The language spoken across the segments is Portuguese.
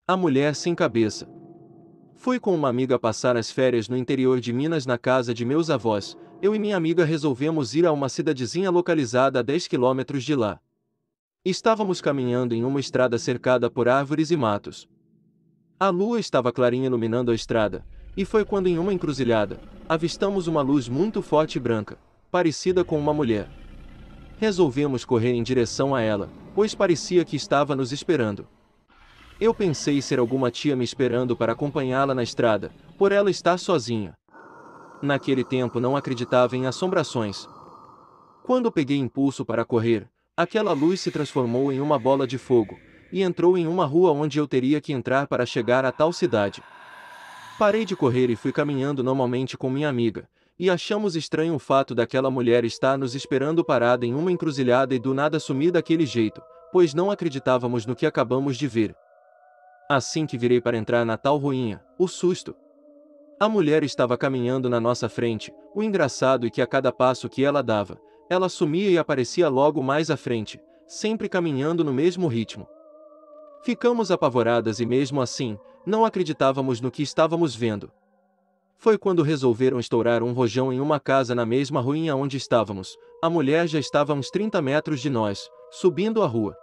A mulher sem cabeça. Fui com uma amiga passar as férias no interior de Minas na casa de meus avós. Eu e minha amiga resolvemos ir a uma cidadezinha localizada a 10 quilômetros de lá. Estávamos caminhando em uma estrada cercada por árvores e matos. A lua estava clarinha iluminando a estrada, e foi quando em uma encruzilhada, avistamos uma luz muito forte e branca, parecida com uma mulher. Resolvemos correr em direção a ela, pois parecia que estava nos esperando. Eu pensei ser alguma tia me esperando para acompanhá-la na estrada, por ela estar sozinha. Naquele tempo não acreditava em assombrações. Quando peguei impulso para correr, aquela luz se transformou em uma bola de fogo, e entrou em uma rua onde eu teria que entrar para chegar a tal cidade. Parei de correr e fui caminhando normalmente com minha amiga, e achamos estranho o fato daquela mulher estar nos esperando parada em uma encruzilhada e do nada sumir daquele jeito, pois não acreditávamos no que acabamos de ver. Assim que virei para entrar na tal ruinha, o susto. A mulher estava caminhando na nossa frente, o engraçado é que a cada passo que ela dava, ela sumia e aparecia logo mais à frente, sempre caminhando no mesmo ritmo. Ficamos apavoradas e mesmo assim, não acreditávamos no que estávamos vendo. Foi quando resolveram estourar um rojão em uma casa na mesma ruinha onde estávamos. A mulher já estava a uns 30 metros de nós, subindo a rua.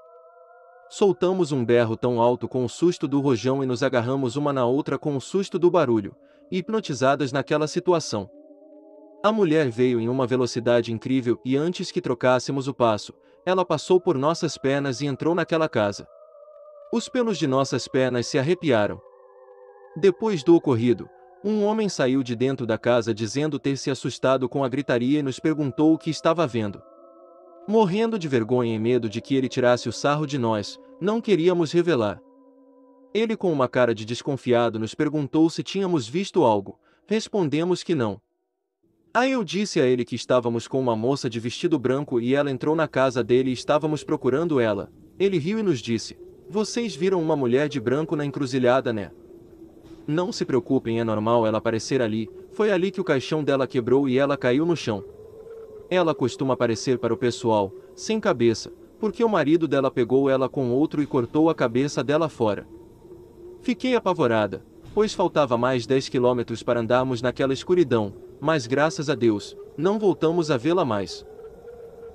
Soltamos um berro tão alto com o susto do rojão e nos agarramos uma na outra com o susto do barulho, hipnotizadas naquela situação. A mulher veio em uma velocidade incrível e antes que trocássemos o passo, ela passou por nossas pernas e entrou naquela casa. Os pelos de nossas pernas se arrepiaram. Depois do ocorrido, um homem saiu de dentro da casa dizendo ter se assustado com a gritaria e nos perguntou o que estava vendo. Morrendo de vergonha e medo de que ele tirasse o sarro de nós, não queríamos revelar. Ele com uma cara de desconfiado nos perguntou se tínhamos visto algo, respondemos que não. Aí eu disse a ele que estávamos com uma moça de vestido branco e ela entrou na casa dele e estávamos procurando ela. Ele riu e nos disse: "Vocês viram uma mulher de branco na encruzilhada, né? Não se preocupem, é normal ela aparecer ali, foi ali que o caixão dela quebrou e ela caiu no chão. Ela costuma aparecer para o pessoal, sem cabeça, porque o marido dela pegou ela com outro e cortou a cabeça dela fora." Fiquei apavorada, pois faltava mais 10 quilômetros para andarmos naquela escuridão, mas graças a Deus, não voltamos a vê-la mais.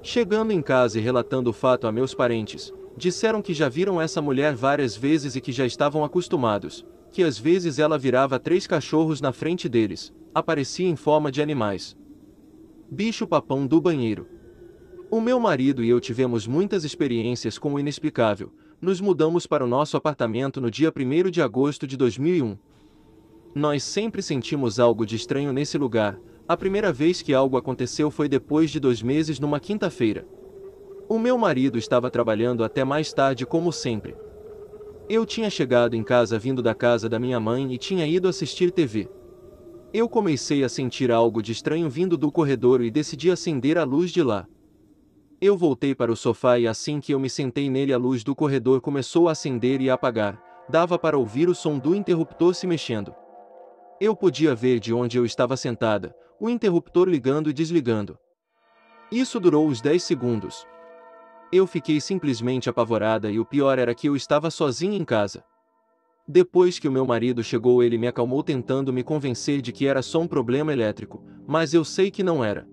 Chegando em casa e relatando o fato a meus parentes, disseram que já viram essa mulher várias vezes e que já estavam acostumados, que às vezes ela virava 3 cachorros na frente deles, aparecia em forma de animais. Bicho-papão do banheiro. O meu marido e eu tivemos muitas experiências com o inexplicável. Nos mudamos para o nosso apartamento no dia 1º de agosto de 2001. Nós sempre sentimos algo de estranho nesse lugar. A primeira vez que algo aconteceu foi depois de 2 meses numa quinta-feira. O meu marido estava trabalhando até mais tarde como sempre. Eu tinha chegado em casa vindo da casa da minha mãe e tinha ido assistir TV. Eu comecei a sentir algo de estranho vindo do corredor e decidi acender a luz de lá. Eu voltei para o sofá e assim que eu me sentei nele a luz do corredor começou a acender e a apagar, dava para ouvir o som do interruptor se mexendo. Eu podia ver de onde eu estava sentada, o interruptor ligando e desligando. Isso durou uns 10 segundos. Eu fiquei simplesmente apavorada e o pior era que eu estava sozinha em casa. Depois que o meu marido chegou ele me acalmou tentando me convencer de que era só um problema elétrico, mas eu sei que não era.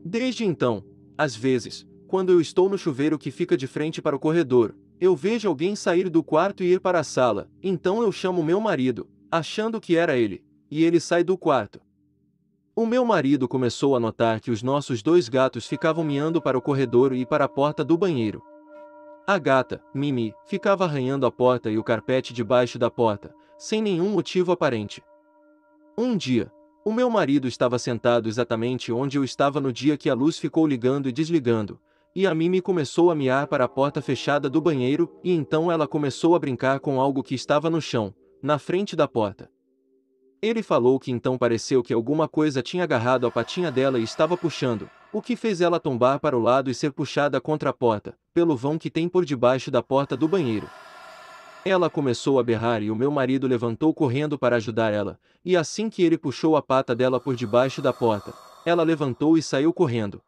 Desde então, às vezes, quando eu estou no chuveiro que fica de frente para o corredor, eu vejo alguém sair do quarto e ir para a sala, então eu chamo meu marido, achando que era ele, e ele sai do quarto. O meu marido começou a notar que os nossos 2 gatos ficavam miando para o corredor e para a porta do banheiro. A gata, Mimi, ficava arranhando a porta e o carpete debaixo da porta, sem nenhum motivo aparente. Um dia, o meu marido estava sentado exatamente onde eu estava no dia que a luz ficou ligando e desligando, e a Mimi começou a miar para a porta fechada do banheiro, e então ela começou a brincar com algo que estava no chão, na frente da porta. Ele falou que então pareceu que alguma coisa tinha agarrado a patinha dela e estava puxando, o que fez ela tombar para o lado e ser puxada contra a porta, pelo vão que tem por debaixo da porta do banheiro. Ela começou a berrar e o meu marido levantou correndo para ajudar ela, e assim que ele puxou a pata dela por debaixo da porta, ela levantou e saiu correndo.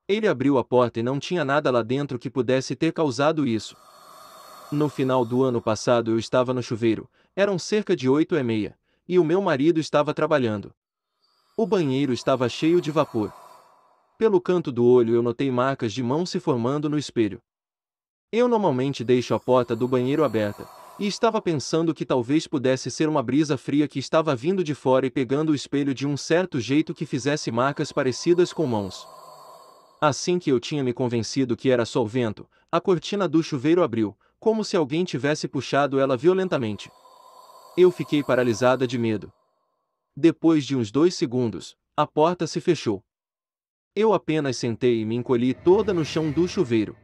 Ele abriu a porta e não tinha nada lá dentro que pudesse ter causado isso. No final do ano passado eu estava no chuveiro, eram cerca de 8h30, e o meu marido estava trabalhando. O banheiro estava cheio de vapor. Pelo canto do olho eu notei marcas de mão se formando no espelho. Eu normalmente deixo a porta do banheiro aberta, e estava pensando que talvez pudesse ser uma brisa fria que estava vindo de fora e pegando o espelho de um certo jeito que fizesse marcas parecidas com mãos. Assim que eu tinha me convencido que era só o vento, a cortina do chuveiro abriu, como se alguém tivesse puxado ela violentamente. Eu fiquei paralisada de medo. Depois de uns 2 segundos, a porta se fechou. Eu apenas sentei e me encolhi toda no chão do chuveiro.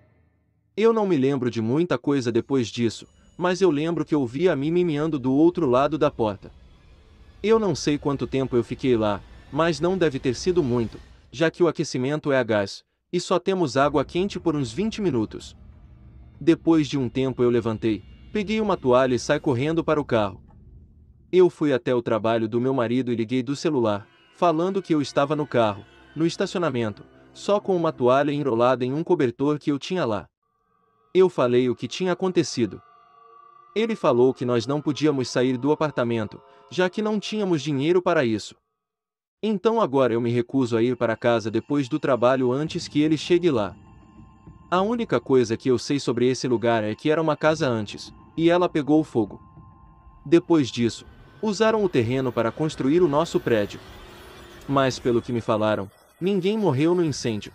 Eu não me lembro de muita coisa depois disso, mas eu lembro que ouvi a Mimi miando do outro lado da porta. Eu não sei quanto tempo eu fiquei lá, mas não deve ter sido muito, já que o aquecimento é a gás, e só temos água quente por uns 20 minutos. Depois de um tempo eu levantei, peguei uma toalha e saí correndo para o carro. Eu fui até o trabalho do meu marido e liguei do celular, falando que eu estava no carro, no estacionamento, só com uma toalha enrolada em um cobertor que eu tinha lá. Eu falei o que tinha acontecido. Ele falou que nós não podíamos sair do apartamento, já que não tínhamos dinheiro para isso. Então agora eu me recuso a ir para casa depois do trabalho antes que ele chegue lá. A única coisa que eu sei sobre esse lugar é que era uma casa antes, e ela pegou fogo. Depois disso, usaram o terreno para construir o nosso prédio. Mas pelo que me falaram, ninguém morreu no incêndio.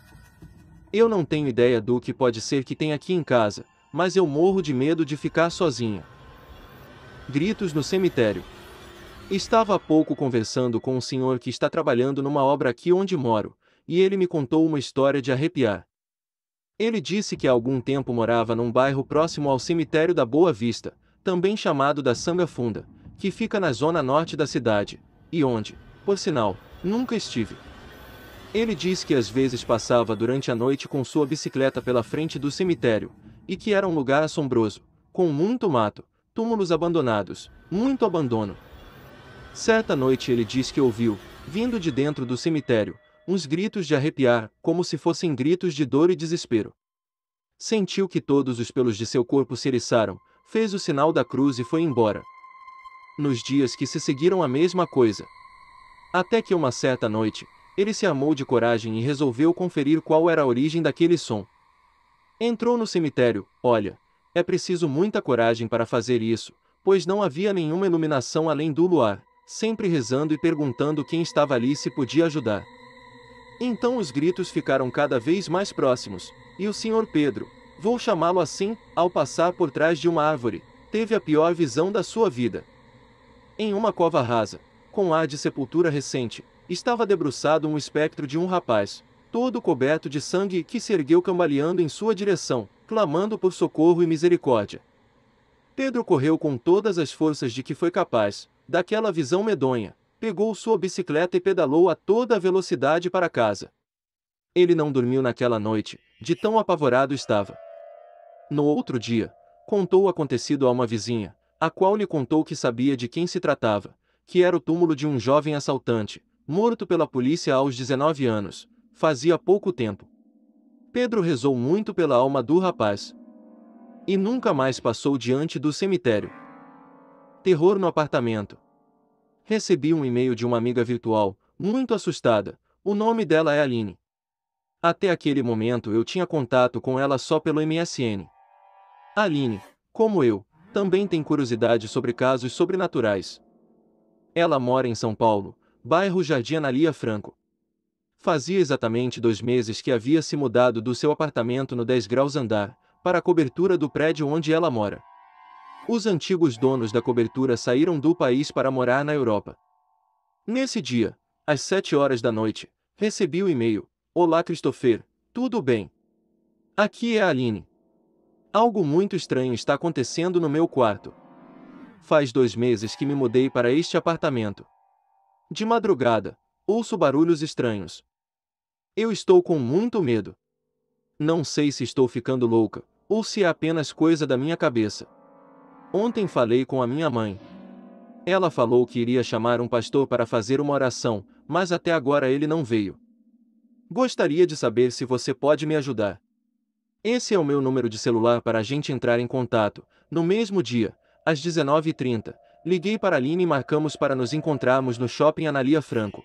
Eu não tenho ideia do que pode ser que tem aqui em casa, mas eu morro de medo de ficar sozinha. Gritos no cemitério. Estava há pouco conversando com um senhor que está trabalhando numa obra aqui onde moro, e ele me contou uma história de arrepiar. Ele disse que há algum tempo morava num bairro próximo ao cemitério da Boa Vista, também chamado da Sanga Funda, que fica na zona norte da cidade, e onde, por sinal, nunca estive. Ele diz que às vezes passava durante a noite com sua bicicleta pela frente do cemitério, e que era um lugar assombroso, com muito mato, túmulos abandonados, muito abandono. Certa noite ele diz que ouviu, vindo de dentro do cemitério, uns gritos de arrepiar, como se fossem gritos de dor e desespero. Sentiu que todos os pelos de seu corpo se eriçaram, fez o sinal da cruz e foi embora. Nos dias que se seguiram a mesma coisa. Até que uma certa noite, ele se armou de coragem e resolveu conferir qual era a origem daquele som. Entrou no cemitério. Olha, é preciso muita coragem para fazer isso, pois não havia nenhuma iluminação além do luar, sempre rezando e perguntando quem estava ali se podia ajudar. Então os gritos ficaram cada vez mais próximos, e o Sr. Pedro, vou chamá-lo assim, ao passar por trás de uma árvore, teve a pior visão da sua vida. Em uma cova rasa, com ar de sepultura recente, estava debruçado um espectro de um rapaz, todo coberto de sangue, que se ergueu cambaleando em sua direção, clamando por socorro e misericórdia. Pedro correu com todas as forças de que foi capaz, daquela visão medonha, pegou sua bicicleta e pedalou a toda a velocidade para casa. Ele não dormiu naquela noite, de tão apavorado estava. No outro dia, contou o acontecido a uma vizinha, a qual lhe contou que sabia de quem se tratava, que era o túmulo de um jovem assaltante, morto pela polícia aos 19 anos, fazia pouco tempo. Pedro rezou muito pela alma do rapaz. E nunca mais passou diante do cemitério. Terror no apartamento. Recebi um e-mail de uma amiga virtual, muito assustada. O nome dela é Aline. Até aquele momento eu tinha contato com ela só pelo MSN. Aline, como eu, também tem curiosidade sobre casos sobrenaturais. Ela mora em São Paulo, bairro Jardim Analia Franco. Fazia exatamente 2 meses que havia se mudado do seu apartamento no 10 graus andar, para a cobertura do prédio onde ela mora. Os antigos donos da cobertura saíram do país para morar na Europa. Nesse dia, às 7 horas da noite, recebi o e-mail: Olá Christopher, tudo bem? Aqui é a Aline. Algo muito estranho está acontecendo no meu quarto. Faz 2 meses que me mudei para este apartamento. De madrugada, ouço barulhos estranhos. Eu estou com muito medo. Não sei se estou ficando louca, ou se é apenas coisa da minha cabeça. Ontem falei com a minha mãe. Ela falou que iria chamar um pastor para fazer uma oração, mas até agora ele não veio. Gostaria de saber se você pode me ajudar. Esse é o meu número de celular para a gente entrar em contato, No mesmo dia, às 19h30, liguei para Aline e marcamos para nos encontrarmos no shopping Analia Franco.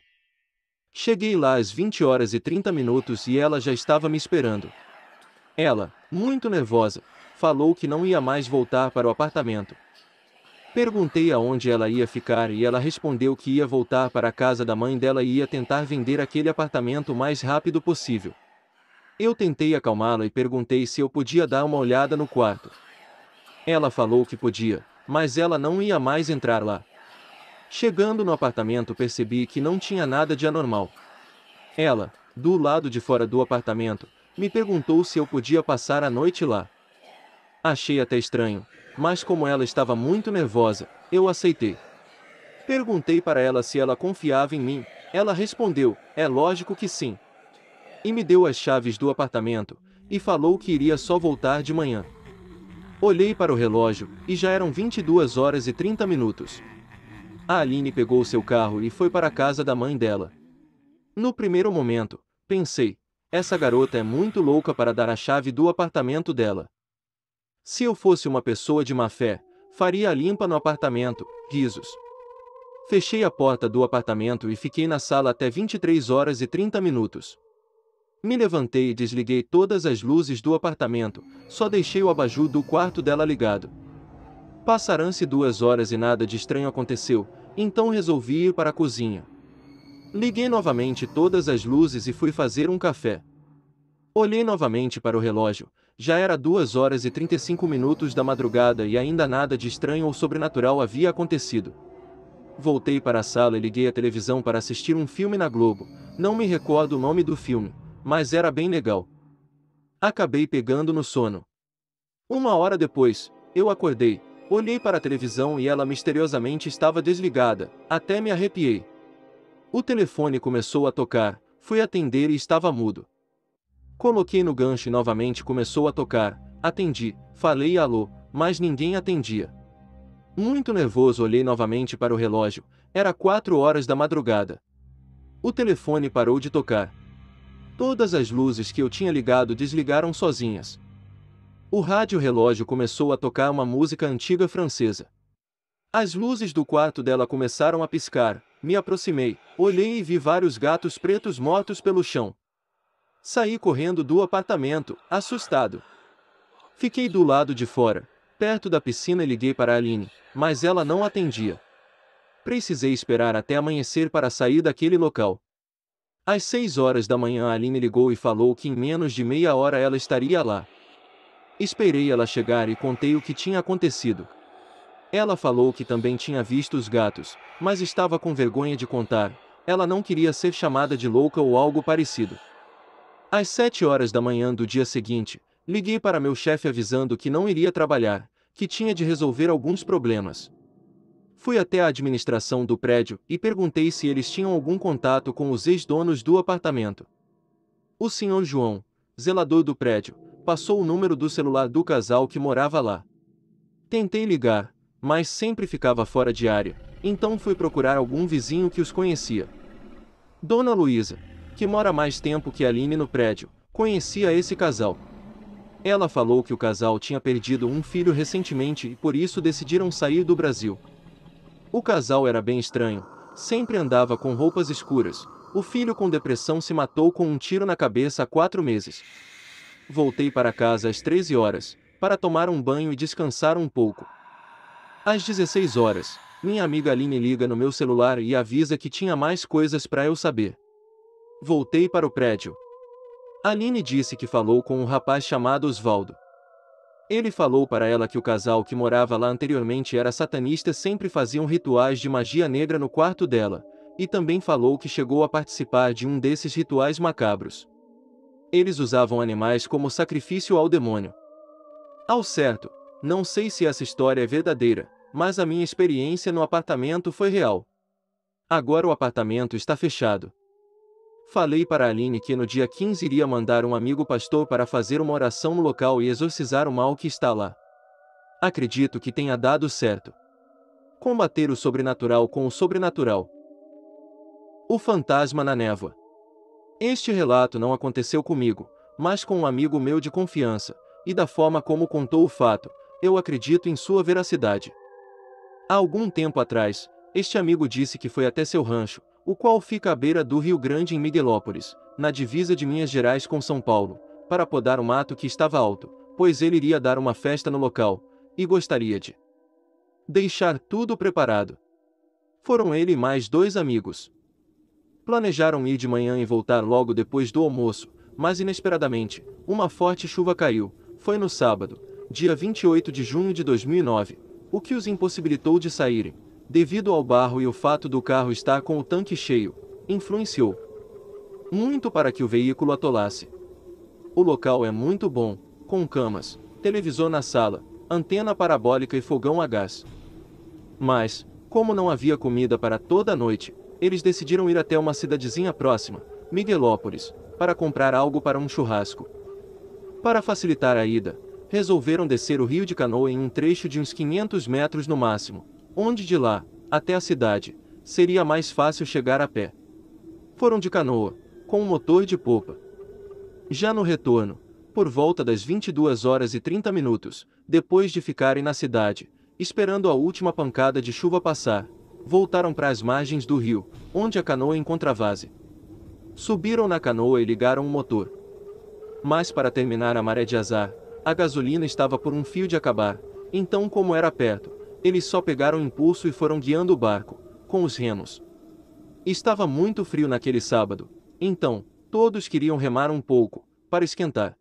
Cheguei lá às 20h30 e ela já estava me esperando. Ela, muito nervosa, falou que não ia mais voltar para o apartamento. Perguntei aonde ela ia ficar e ela respondeu que ia voltar para a casa da mãe dela e ia tentar vender aquele apartamento o mais rápido possível. Eu tentei acalmá-la e perguntei se eu podia dar uma olhada no quarto. Ela falou que podia, mas ela não ia mais entrar lá. Chegando no apartamento percebi que não tinha nada de anormal. Ela, do lado de fora do apartamento, me perguntou se eu podia passar a noite lá. Achei até estranho, mas como ela estava muito nervosa, eu aceitei. Perguntei para ela se ela confiava em mim, ela respondeu, é lógico que sim. E me deu as chaves do apartamento, e falou que iria só voltar de manhã. Olhei para o relógio, e já eram 22h30. A Aline pegou seu carro e foi para a casa da mãe dela. No primeiro momento, pensei, essa garota é muito louca para dar a chave do apartamento dela. Se eu fosse uma pessoa de má fé, faria a limpa no apartamento, risos. Fechei a porta do apartamento e fiquei na sala até 23h30. Me levantei e desliguei todas as luzes do apartamento, só deixei o abajur do quarto dela ligado. Passaram-se 2 horas e nada de estranho aconteceu, então resolvi ir para a cozinha. Liguei novamente todas as luzes e fui fazer um café. Olhei novamente para o relógio, já era 2h35 da madrugada e ainda nada de estranho ou sobrenatural havia acontecido. Voltei para a sala e liguei a televisão para assistir um filme na Globo, não me recordo o nome do filme, mas era bem legal. Acabei pegando no sono. 1 hora depois, eu acordei, olhei para a televisão e ela misteriosamente estava desligada, até me arrepiei. O telefone começou a tocar, fui atender e estava mudo. Coloquei no gancho e novamente começou a tocar, atendi, falei alô, mas ninguém atendia. Muito nervoso olhei novamente para o relógio, era 4 horas da madrugada. O telefone parou de tocar. Todas as luzes que eu tinha ligado desligaram sozinhas. O rádio-relógio começou a tocar uma música antiga francesa. As luzes do quarto dela começaram a piscar, me aproximei, olhei e vi vários gatos pretos mortos pelo chão. Saí correndo do apartamento, assustado. Fiquei do lado de fora, perto da piscina e liguei para a Aline, mas ela não atendia. Precisei esperar até amanhecer para sair daquele local. Às 6 horas da manhã a Aline ligou e falou que em menos de meia hora ela estaria lá. Esperei ela chegar e contei o que tinha acontecido. Ela falou que também tinha visto os gatos, mas estava com vergonha de contar, ela não queria ser chamada de louca ou algo parecido. Às 7 horas da manhã do dia seguinte, liguei para meu chefe avisando que não iria trabalhar, que tinha de resolver alguns problemas. Fui até a administração do prédio e perguntei se eles tinham algum contato com os ex-donos do apartamento. O senhor João, zelador do prédio, passou o número do celular do casal que morava lá. Tentei ligar, mas sempre ficava fora de área, então fui procurar algum vizinho que os conhecia. Dona Luísa, que mora mais tempo que Aline no prédio, conhecia esse casal. Ela falou que o casal tinha perdido um filho recentemente e por isso decidiram sair do Brasil. O casal era bem estranho, sempre andava com roupas escuras, o filho com depressão se matou com um tiro na cabeça há 4 meses. Voltei para casa às 13 horas, para tomar um banho e descansar um pouco. Às 16 horas, minha amiga Aline liga no meu celular e avisa que tinha mais coisas para eu saber. Voltei para o prédio. Aline disse que falou com um rapaz chamado Osvaldo. Ele falou para ela que o casal que morava lá anteriormente era satanista e sempre faziam rituais de magia negra no quarto dela, e também falou que chegou a participar de um desses rituais macabros. Eles usavam animais como sacrifício ao demônio. Ao certo, não sei se essa história é verdadeira, mas a minha experiência no apartamento foi real. Agora o apartamento está fechado. Falei para a Aline que no dia 15 iria mandar um amigo pastor para fazer uma oração no local e exorcizar o mal que está lá. Acredito que tenha dado certo. Combater o sobrenatural com o sobrenatural. O fantasma na névoa. Este relato não aconteceu comigo, mas com um amigo meu de confiança, e da forma como contou o fato, eu acredito em sua veracidade. Há algum tempo atrás, este amigo disse que foi até seu rancho, o qual fica à beira do Rio Grande em Miguelópolis, na divisa de Minas Gerais com São Paulo, para podar o mato que estava alto, pois ele iria dar uma festa no local, e gostaria de deixar tudo preparado. Foram ele e mais 2 amigos. Planejaram ir de manhã e voltar logo depois do almoço, mas inesperadamente, uma forte chuva caiu. Foi no sábado, dia 28 de junho de 2009, o que os impossibilitou de saírem, devido ao barro e o fato do carro estar com o tanque cheio, influenciou muito para que o veículo atolasse. O local é muito bom, com camas, televisor na sala, antena parabólica e fogão a gás. Mas, como não havia comida para toda a noite, eles decidiram ir até uma cidadezinha próxima, Miguelópolis, para comprar algo para um churrasco. Para facilitar a ida, resolveram descer o rio de canoa em um trecho de uns 500 metros no máximo, onde de lá, até a cidade, seria mais fácil chegar a pé. Foram de canoa, com um motor de popa. Já no retorno, por volta das 22 horas e 30 minutos, depois de ficarem na cidade, esperando a última pancada de chuva passar, voltaram para as margens do rio, onde a canoa encontrava-se. Subiram na canoa e ligaram o motor. Mas para terminar a maré de azar, a gasolina estava por um fio de acabar, então como era perto, eles só pegaram impulso e foram guiando o barco, com os remos. Estava muito frio naquele sábado, então, todos queriam remar um pouco, para esquentar.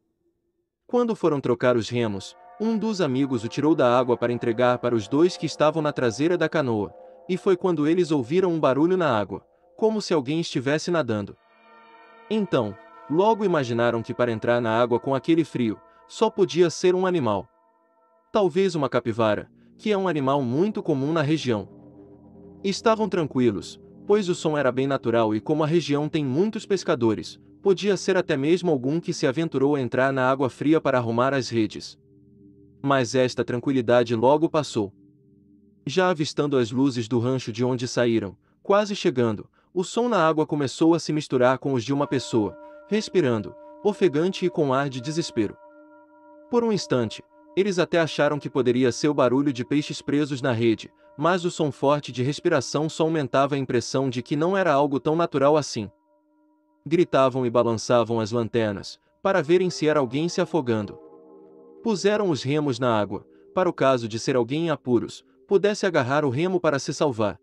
Quando foram trocar os remos, um dos amigos o tirou da água para entregar para os 2 que estavam na traseira da canoa, e foi quando eles ouviram um barulho na água, como se alguém estivesse nadando. Então, logo imaginaram que para entrar na água com aquele frio, só podia ser um animal. Talvez uma capivara, que é um animal muito comum na região. Estavam tranquilos, pois o som era bem natural e como a região tem muitos pescadores, podia ser até mesmo algum que se aventurou a entrar na água fria para arrumar as redes. Mas esta tranquilidade logo passou. Já avistando as luzes do rancho de onde saíram, quase chegando, o som na água começou a se misturar com os de uma pessoa, respirando, ofegante e com ar de desespero. Por um instante, eles até acharam que poderia ser o barulho de peixes presos na rede, mas o som forte de respiração só aumentava a impressão de que não era algo tão natural assim. Gritavam e balançavam as lanternas, para verem se era alguém se afogando. Puseram os remos na água, para o caso de ser alguém em apuros, pudesse agarrar o remo para se salvar.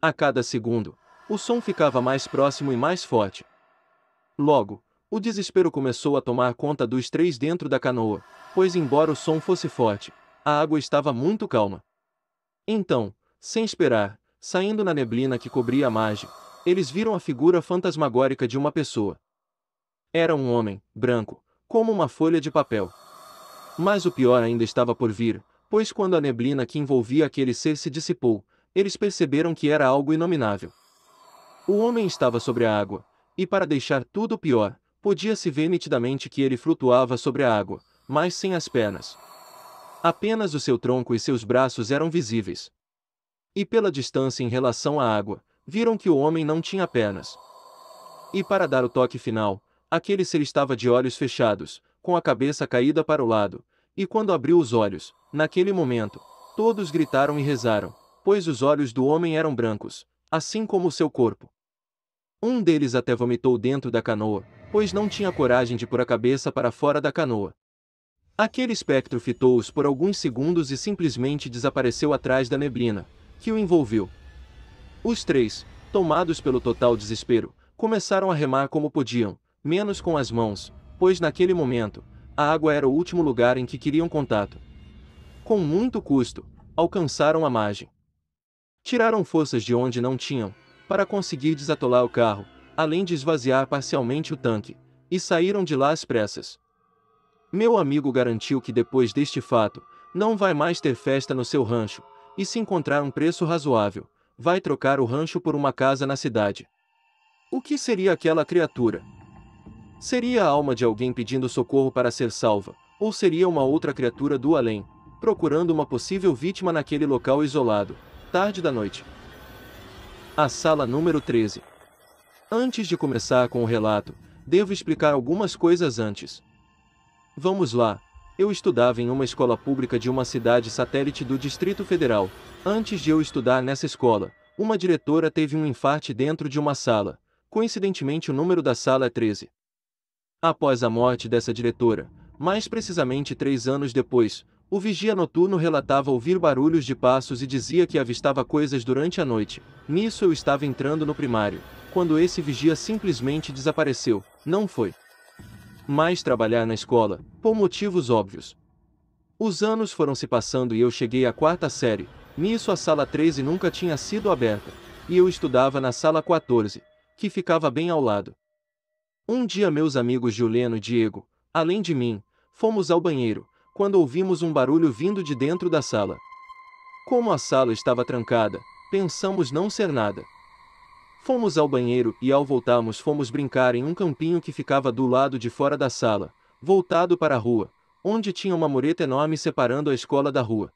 A cada segundo, o som ficava mais próximo e mais forte. Logo, o desespero começou a tomar conta dos 3 dentro da canoa, pois embora o som fosse forte, a água estava muito calma. Então, sem esperar, saindo na neblina que cobria a margem, eles viram a figura fantasmagórica de uma pessoa. Era um homem, branco, como uma folha de papel. Mas o pior ainda estava por vir, pois quando a neblina que envolvia aquele ser se dissipou, eles perceberam que era algo inominável. O homem estava sobre a água, e para deixar tudo pior, podia-se ver nitidamente que ele flutuava sobre a água, mas sem as pernas. Apenas o seu tronco e seus braços eram visíveis. E pela distância em relação à água, viram que o homem não tinha pernas. E para dar o toque final, aquele ser estava de olhos fechados, com a cabeça caída para o lado, e quando abriu os olhos, naquele momento, todos gritaram e rezaram, pois os olhos do homem eram brancos, assim como o seu corpo. Um deles até vomitou dentro da canoa, pois não tinha coragem de pôr a cabeça para fora da canoa. Aquele espectro fitou-os por alguns segundos e simplesmente desapareceu atrás da neblina, que o envolveu. Os 3, tomados pelo total desespero, começaram a remar como podiam, menos com as mãos, pois naquele momento, a água era o último lugar em que queriam contato. Com muito custo, alcançaram a margem. Tiraram forças de onde não tinham, para conseguir desatolar o carro, além de esvaziar parcialmente o tanque, e saíram de lá às pressas. Meu amigo garantiu que depois deste fato, não vai mais ter festa no seu rancho, e se encontrar um preço razoável, vai trocar o rancho por uma casa na cidade. O que seria aquela criatura? Seria a alma de alguém pedindo socorro para ser salva, ou seria uma outra criatura do além, procurando uma possível vítima naquele local isolado, tarde da noite? A sala número 13. Antes de começar com o relato, devo explicar algumas coisas antes. Vamos lá, Eu estudava em uma escola pública de uma cidade satélite do Distrito Federal. Antes de eu estudar nessa escola, uma diretora teve um infarte dentro de uma sala. Coincidentemente, o número da sala é 13. Após a morte dessa diretora, mais precisamente 3 anos depois, o vigia noturno relatava ouvir barulhos de passos e dizia que avistava coisas durante a noite. Nisso eu estava entrando no primário, quando esse vigia simplesmente desapareceu. Não foi mais trabalhar na escola, por motivos óbvios. Os anos foram se passando e eu cheguei à 4ª série. Nisso a sala 13 nunca tinha sido aberta, e eu estudava na sala 14, que ficava bem ao lado. Um dia meus amigos Juliano e Diego, além de mim, fomos ao banheiro, quando ouvimos um barulho vindo de dentro da sala. Como a sala estava trancada, pensamos não ser nada. Fomos ao banheiro e ao voltarmos fomos brincar em um campinho que ficava do lado de fora da sala, voltado para a rua, onde tinha uma mureta enorme separando a escola da rua.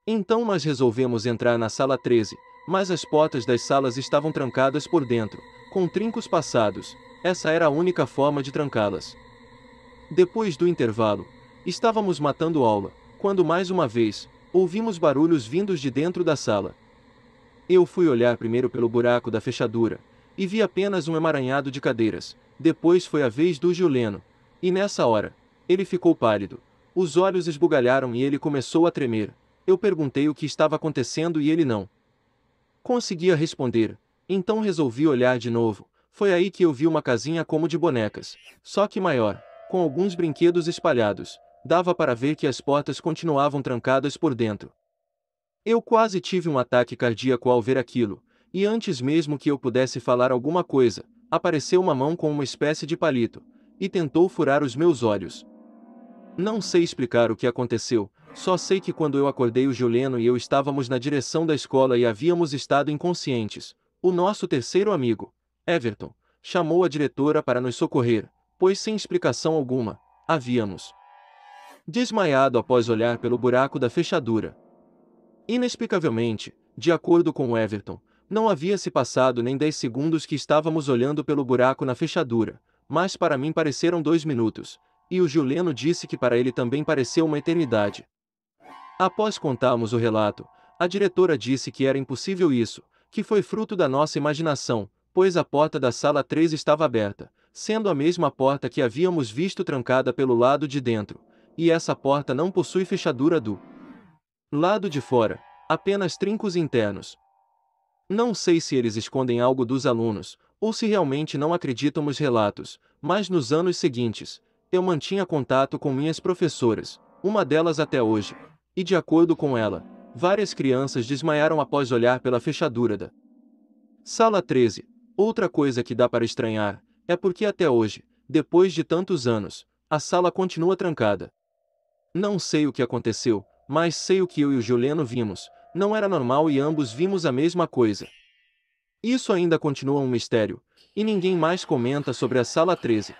Então nós resolvemos entrar na sala 13, mas as portas das salas estavam trancadas por dentro, com trincos passados. Essa era a única forma de trancá-las. Depois do intervalo, estávamos matando aula, quando mais uma vez, ouvimos barulhos vindos de dentro da sala. Eu fui olhar primeiro pelo buraco da fechadura, e vi apenas um emaranhado de cadeiras. Depois foi a vez do Juliano, e nessa hora, ele ficou pálido, os olhos esbugalharam e ele começou a tremer. Eu perguntei o que estava acontecendo e ele não conseguia responder, então resolvi olhar de novo. Foi aí que eu vi uma casinha como de bonecas, só que maior, com alguns brinquedos espalhados. Dava para ver que as portas continuavam trancadas por dentro. Eu quase tive um ataque cardíaco ao ver aquilo, e antes mesmo que eu pudesse falar alguma coisa, apareceu uma mão com uma espécie de palito, e tentou furar os meus olhos. Não sei explicar o que aconteceu, só sei que quando eu acordei o Juliano e eu estávamos na direção da escola e havíamos estado inconscientes. O nosso terceiro amigo, Everton, chamou a diretora para nos socorrer, pois sem explicação alguma, havíamos desmaiado após olhar pelo buraco da fechadura. Inexplicavelmente, de acordo com o Everton, não havia se passado nem 10 segundos que estávamos olhando pelo buraco na fechadura, mas para mim pareceram 2 minutos, e o Juliano disse que para ele também pareceu uma eternidade. Após contarmos o relato, a diretora disse que era impossível isso, que foi fruto da nossa imaginação, pois a porta da sala 3 estava aberta, sendo a mesma porta que havíamos visto trancada pelo lado de dentro, e essa porta não possui fechadura do lado de fora, apenas trincos internos. Não sei se eles escondem algo dos alunos, ou se realmente não acreditam nos relatos, mas nos anos seguintes, eu mantinha contato com minhas professoras, uma delas até hoje, e de acordo com ela, várias crianças desmaiaram após olhar pela fechadura da sala 13. Outra coisa que dá para estranhar, é porque até hoje, depois de tantos anos, a sala continua trancada. Não sei o que aconteceu, mas sei o que eu e o Juliano vimos, não era normal e ambos vimos a mesma coisa. Isso ainda continua um mistério, e ninguém mais comenta sobre a sala 13.